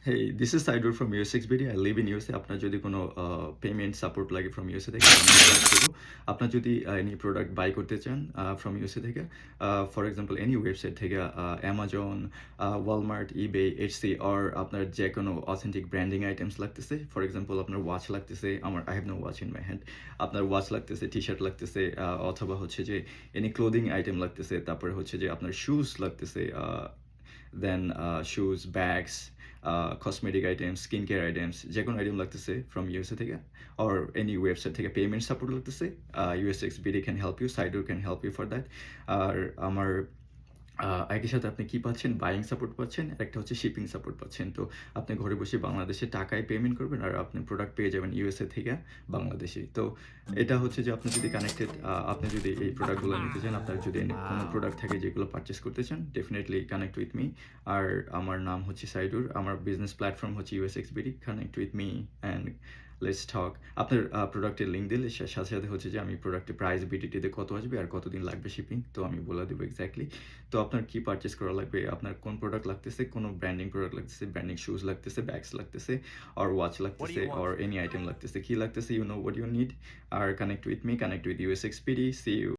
Hey, this is Saidul from US6BD. I live in USA. আপনার যদি কোনো payment support লাগে from USA থেকে আমি হেল্প করব। আপনার যদি any প্রোডাক্ট বাই করতে চান from USA থেকে ফর এক্সাম্পল এনি ওয়েবসাইট থেকে Amazon, Walmart, eBay, Etsy or আপনার যে কোনো অথেন্টিক ব্র্যান্ডিং আইটেমস লাগতেছে ফর এক্সাম্পল আপনার ওয়াচ লাগতেছে আমার I have no watch in my hand আপনার ওয়াচ লাগতেছে টি-শার্ট লাগতেছে অথবা হচ্ছে যে এনি ক্লোদিং আইটেম লাগতেছে তারপরে হচ্ছে যে আপনার শুজ লাগতেছে then shoes bags cosmetic items, skincare items, যে কোনো আইটেম লাগতেছে from USA থেকে or any website থেকে পেমেন্ট সাপোর্ট লাগতেছে US6BD can help you, Saidur can help you for that আর আমার একই সাথে আপনি কি পাচ্ছেন বাইং সাপোর্ট পাচ্ছেন একটা হচ্ছে শিপিং সাপোর্ট পাচ্ছেন তো আপনি ঘরে বসে বাংলাদেশে টাকায় পেমেন্ট করবেন আর আপনি প্রোডাক্ট পেয়ে যাবেন ইউএসএ থেকে বাংলাদেশে তো এটা হচ্ছে যে আপনি যদি কানেক্টেড আপনি যদি এই প্রোডাক্টগুলো নিতে চান আপনার যদি কোনো প্রোডাক্ট থাকে যেগুলো পারচেস করতে চান ডেফিনেটলি কানেক্ট উইথ মি আর আমার নাম হচ্ছে সাইডুর আমার বিজনেস প্ল্যাটফর্ম হচ্ছে US6BD connect with me and let's talk আপনার প্রোডাক্টের লিঙ্ক দিলে সাথে সাথে হচ্ছে যে আমি প্রোডাক্টের প্রাইস বিডিটিতে কত আসবে আর কতদিন লাগবে শিপিং তো আমি বলে দেবো এক্স্যাক্টলি তো আপনার কি পারচেস করা লাগবে আপনার কোন প্রোডাক্ট লাগতেছে কোনো ব্র্যান্ডিং প্রোডাক্ট লাগতেছে ব্র্যান্ডিং শুজ লাগতেছে ব্যাগস লাগতেছে আর ওয়াচ লাগতেছে আর এনি আইটেম লাগতেছে কি লাগতেছে you know what you need আর connect with me connect with US6BD see you